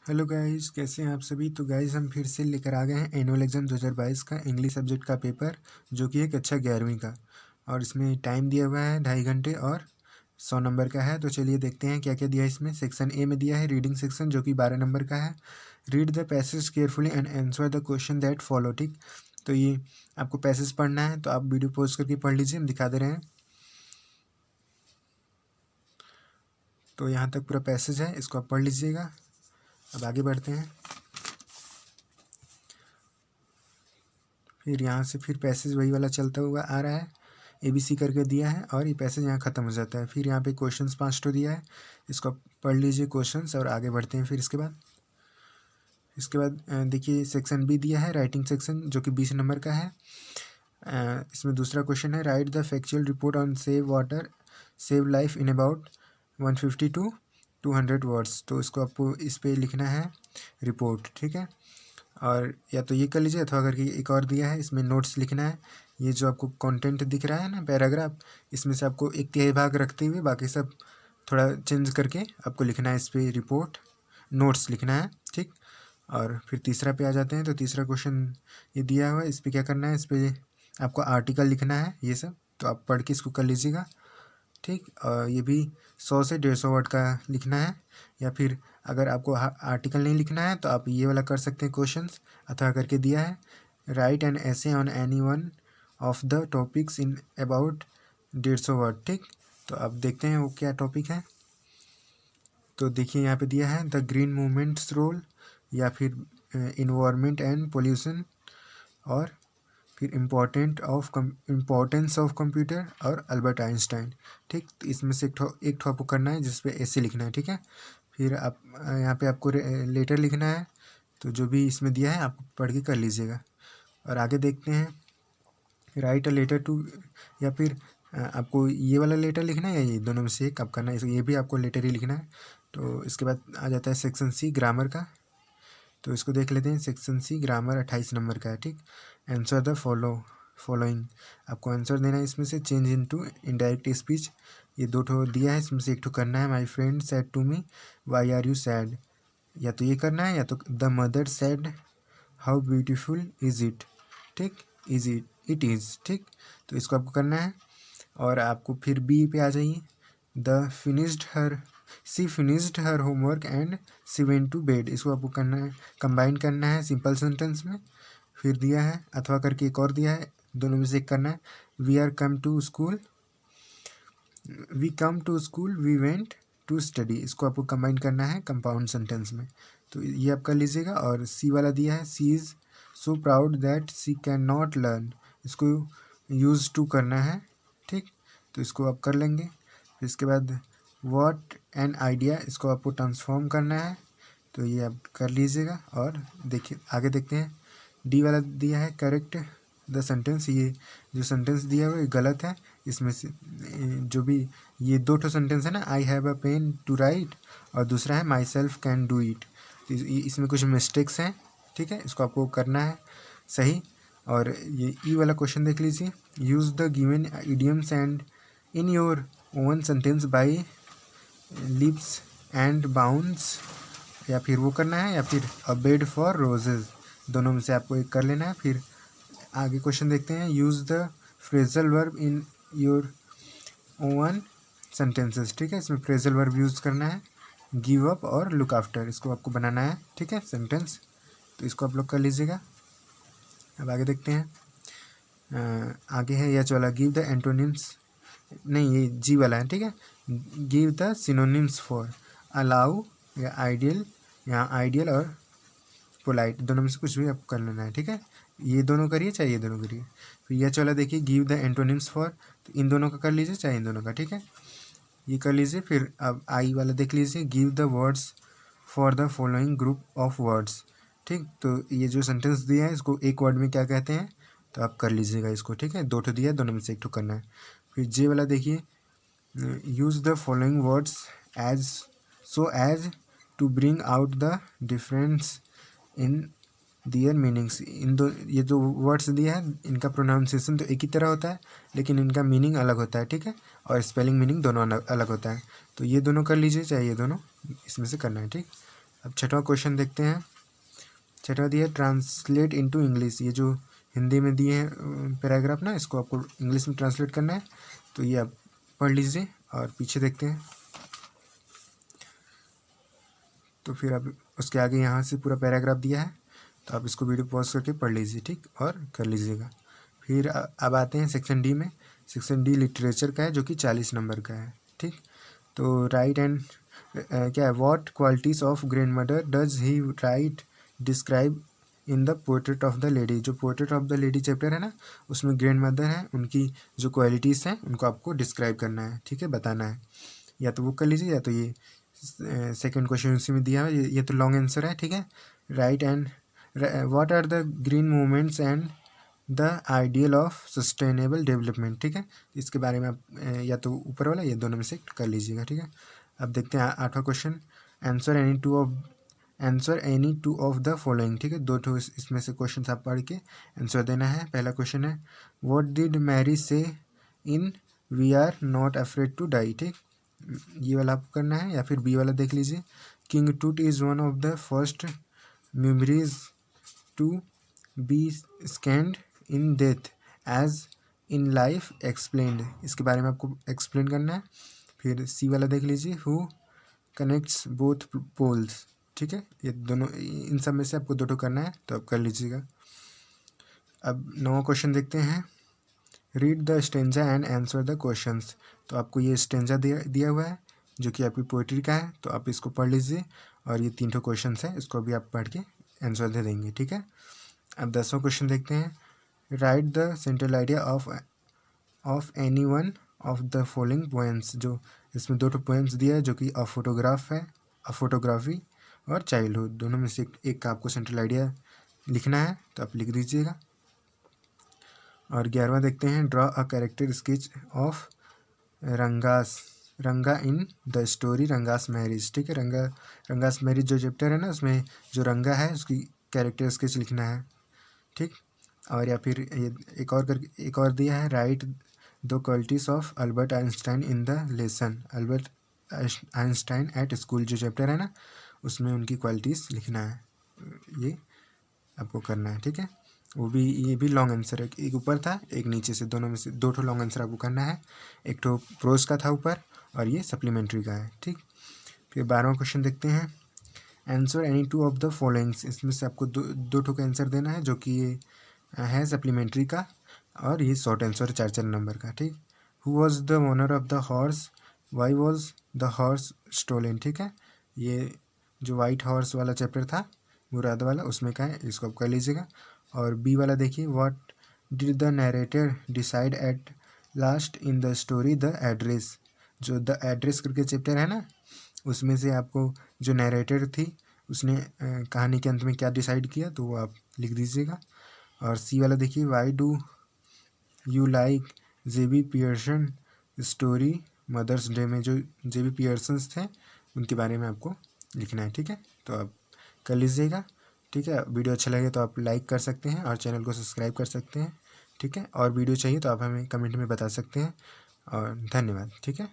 Hello guys, कैसे हैं आप सभी। तो गाइस हम फिर से लेकर आ गए हैं एनुअल एग्ज़ाम 2022 का इंग्लिश सब्जेक्ट का पेपर, जो कि है कक्षा 11वीं का। और इसमें टाइम दिया हुआ है 2.5 घंटे और 100 नंबर का है। तो चलिए देखते हैं क्या क्या दिया है इसमें। सेक्शन ए में दिया है रीडिंग सेक्शन, जो कि 12 नंबर का है। Read the passage carefully and answer the question that follow. ठीक, तो ये आपको पैसेज पढ़ना है, तो आप वीडियो पॉज करके पढ़ लीजिए, हम दिखा दे रहे हैं। तो यहाँ तक पूरा पैसेज है, इसको आप पढ़ लीजिएगा। अब आगे बढ़ते हैं। फिर यहाँ से फिर पैसेज वही वाला चलता हुआ आ रहा है, ABC करके दिया है, और ये पैसेज यहाँ ख़त्म हो जाता है। फिर यहाँ पे क्वेश्चंस 5 तो दिया है, इसको आप पढ़ लीजिए क्वेश्चंस और आगे बढ़ते हैं। फिर इसके बाद देखिए सेक्शन बी दिया है राइटिंग सेक्शन, जो कि 20 नंबर का है। इसमें दूसरा क्वेश्चन है right the factual report on save water save life in about 150 to 200 words. तो इसको आपको इस पर लिखना है रिपोर्ट, ठीक है। और या तो ये कर लीजिए, अथवा करके एक और दिया है, इसमें नोट्स लिखना है। ये जो आपको कंटेंट दिख रहा है ना, पैराग्राफ, इसमें से आपको एक तिहाई भाग रखते हुए बाकी सब थोड़ा चेंज करके आपको लिखना है, इस पर रिपोर्ट नोट्स लिखना है, ठीक। और फिर तीसरा पे आ जाते हैं। तो तीसरा क्वेश्चन ये दिया हुआ है, इस पर क्या करना है, इस पर आपको आर्टिकल लिखना है, ये सब तो आप पढ़ के इसको कर लीजिएगा, ठीक। और ये भी 100 से 150 वर्ड का लिखना है। या फिर अगर आपको आर्टिकल नहीं लिखना है तो आप ये वाला कर सकते हैं क्वेश्चंस, अथवा करके दिया है राइट एन ऐसे on any one of the topics in about 150 word, ठीक। तो अब देखते हैं वो क्या टॉपिक है। तो देखिए यहाँ पे दिया है द ग्रीन मूवमेंट्स रोल, या फिर इन्वायरमेंट एंड पोल्यूशन, और फिर इम्पोर्टेंस ऑफ कंप्यूटर और अल्बर्ट आइंस्टाइन, ठीक। तो इसमें से एक ठो आपको करना है, जिस पे ऐसे लिखना है, ठीक है। फिर आप यहाँ पे आपको लेटर लिखना है। तो जो भी इसमें दिया है आप पढ़ के कर लीजिएगा। और आगे देखते हैं राइट अ लेटर टू, या फिर आपको ये वाला लेटर लिखना है या ये दोनों में से एक आप करना है, ये भी आपको लेटर ही लिखना है। तो इसके बाद आ जाता है सेक्शन सी ग्रामर का। तो इसको देख लेते हैं। सेक्शन सी ग्रामर 28 नंबर का है, ठीक। आंसर द फॉलोइंग, आपको आंसर देना है इसमें से। चेंज इनटू इनडायरेक्ट स्पीच, ये दो ठो दिया है, इसमें से एक ठो करना है। My friend said to me why are you sad, या तो ये करना है, या तो the mother said how beautiful is it, ठीक। इट इज़, ठीक। तो इसको आपको करना है। और आपको फिर बी पे आ जाइए। The finished her she finished her homework and she went to bed, इसको आपको करना है, कंबाइन करना है सिंपल सेंटेंस में। फिर दिया है अथवा करके एक और दिया है, दोनों में से एक करना है। We come to school we went to study, इसको आपको कंबाइन करना है कंपाउंड सेंटेंस में। तो ये आप कर लीजिएगा। और सी वाला दिया है she is so proud that she can not learn, इसको यूज़ टू करना है, ठीक। तो इसको आप कर लेंगे। फिर इसके बाद व्हाट एन आइडिया, इसको आपको ट्रांसफॉर्म करना है, तो ये आप कर लीजिएगा। और देखिए आगे देखते हैं। डी वाला दिया है करेक्ट द सेंटेंस, ये जो सेंटेंस दिया हुआ है गलत है। इसमें से जो भी ये दो ठो सेंटेंस है ना, I have a pen to write, और दूसरा है myself can do it, तो इसमें कुछ मिस्टेक्स हैं, ठीक है। इसको आपको करना है सही। और ये ई वाला क्वेश्चन देख लीजिए। Use the given idioms and in your own sentence by lips and bounds, या फिर वो करना है, या फिर अ बेड फॉर रोजेज, दोनों में से आपको एक कर लेना है। फिर आगे क्वेश्चन देखते हैं। Use the phrasal verb in your own sentences, ठीक है। इसमें फ्रेजल वर्ब यूज़ करना है, गिव अप और लुक आफ्टर, इसको आपको बनाना है, ठीक है, सेंटेंस। तो इसको आप लोग कर लीजिएगा। अब आगे देखते हैं। आगे है एच वाला, गिव द एंटोनिम्स, नहीं ये जी वाला है, ठीक है। Give the synonyms for allow या आइडियल, यहाँ आइडियल और पोलाइट, दोनों में से कुछ भी आपको कर लेना है, ठीक है। ये दोनों करिए चाहे ये दोनों करिए। फिर यह वाला देखिए गिव द एंटोनिम्स फॉर, तो इन दोनों का कर लीजिए चाहे इन दोनों का, ठीक है, ये कर लीजिए। फिर अब आई वाला देख लीजिए, give the words for the following group of words, ठीक। तो ये जो सेंटेंस दिया है इसको एक वर्ड में क्या कहते हैं, तो आप कर लीजिएगा इसको, ठीक है। दो ठो दिया है, दोनों में से एक ठो करना है। फिर जे वाला देखिए, use the following words so as to bring out the difference in their meanings, इन दो ये जो वर्ड्स दिए हैं इनका प्रोनाउंसिएशन तो एक ही तरह होता है, लेकिन इनका मीनिंग अलग होता है, ठीक है। और स्पेलिंग मीनिंग दोनों अलग होता है। तो ये दोनों कर लीजिए चाहे ये दोनों, इसमें से करना है, ठीक। अब छठवां क्वेश्चन देखते हैं। छठवां दिया ट्रांसलेट इनटू इंग्लिश। ये जो हिंदी में दिए हैं पैराग्राफ ना, इसको आपको इंग्लिश में ट्रांसलेट करना है, तो ये आप पढ़ लीजिए और पीछे देखते हैं। तो फिर अब उसके आगे यहाँ से पूरा पैराग्राफ दिया है, तो आप इसको वीडियो पॉज करके पढ़ लीजिए, ठीक, और कर लीजिएगा। फिर अब आते हैं सेक्शन डी में। सेक्शन डी लिटरेचर का है, जो कि 40 नंबर का है, ठीक। तो राइट एंड क्या है, what qualities of grandmother does he write describe in the portrait of the lady. जो portrait of the lady chapter है ना, उसमें ग्रैंड मदर है, उनकी जो क्वालिटीज़ हैं उनको आपको डिस्क्राइब करना है, ठीक है, बताना है। या तो वो कर लीजिए, या तो ये सेकंड क्वेश्चन उसी में दिया है, ये तो लॉन्ग आंसर है, ठीक है। Right and what are the green movements and the ideal of sustainable development, ठीक है। इसके बारे में आप या तो ऊपर वाला या दोनों में से कर लीजिएगा, ठीक है। अब देखते हैं आठवां question. Answer any two of the following, ठीक है। दो ठो इसमें से क्वेश्चन आप पढ़ के आंसर देना है। पहला क्वेश्चन है what did Mary say in we are not afraid to die, ठीक, ये वाला आपको करना है। या फिर बी वाला देख लीजिए, king Tut is one of the first memories to be scanned in death age in life explained, इसके बारे में आपको एक्सप्लेन करना है। फिर सी वाला देख लीजिए, हु कनेक्ट्स बोथ पोल्स, ठीक है। ये दोनों, इन सब में से आपको दो करना है, तो आप कर लीजिएगा। अब नौवां क्वेश्चन देखते हैं। Read the stanza and answer the questions. तो आपको ये स्टेंजा दिया हुआ है, जो कि आपकी पोइट्री का है, तो आप इसको पढ़ लीजिए। और ये 3 क्वेश्चन है, इसको भी आप पढ़ के आंसर दे देंगे, ठीक है। अब 10वां क्वेश्चन देखते हैं। Right the central idea of any one of the following poems. जो इसमें 2 पोएम्स दिया है, जो कि अ फोटोग्राफ है, अ फोटोग्राफी और चाइल्डहुड, दोनों में से एक का आपको सेंट्रल आइडिया लिखना है, तो आप लिख दीजिएगा। और 11वां देखते हैं। Draw a character sketch of Ranga in the story Ranga's marriage, ठीक है। रंगास मैरिज जो चैप्टर है ना, उसमें जो रंगा है उसकी कैरेक्टर स्केच लिखना है, ठीक। और या फिर ये एक और दिया है। Right the qualities of Albert Einstein in the lesson. Albert Einstein at school जो चैप्टर है ना, उसमें उनकी क्वालिटीज़ लिखना है, ये आपको करना है, ठीक है। ये भी लॉन्ग आंसर है, एक ऊपर था एक नीचे से, दोनों में से 2 लॉन्ग आंसर आपको करना है। एक तो प्रोज का था ऊपर, और ये सप्लीमेंट्री का है, ठीक। फिर 12वां क्वेश्चन देखते हैं। Answer any 2 of the followings. इसमें से आपको दो का आंसर देना है, जो कि ये है सप्लीमेंट्री का, और ये शॉर्ट आंसर 4 नंबर का, ठीक। Who was the owner of the horse, why was the horse stolen, ठीक है। ये जो वाइट हॉर्स वाला चैप्टर था, मुराद वाला, उसमें का है, इसको आप कर लीजिएगा। और बी वाला देखिए, what did the narrator decide at last in the story the address. जो द एड्रेस करके चैप्टर है ना, उसमें से आपको जो नरेटर थी, उसने कहानी के अंत में क्या डिसाइड किया, तो वो आप लिख दीजिएगा। और सी वाला देखिए, why do you like J B Pearson story mother's day. में जो जेबी पियर्सन्स थे, उनके बारे में आपको लिखना है, ठीक है। तो आप कर लीजिएगा, ठीक है। वीडियो अच्छा लगे तो आप लाइक कर सकते हैं और चैनल को सब्सक्राइब कर सकते हैं, ठीक है। और वीडियो चाहिए तो आप हमें कमेंट में बता सकते हैं। और धन्यवाद, ठीक है।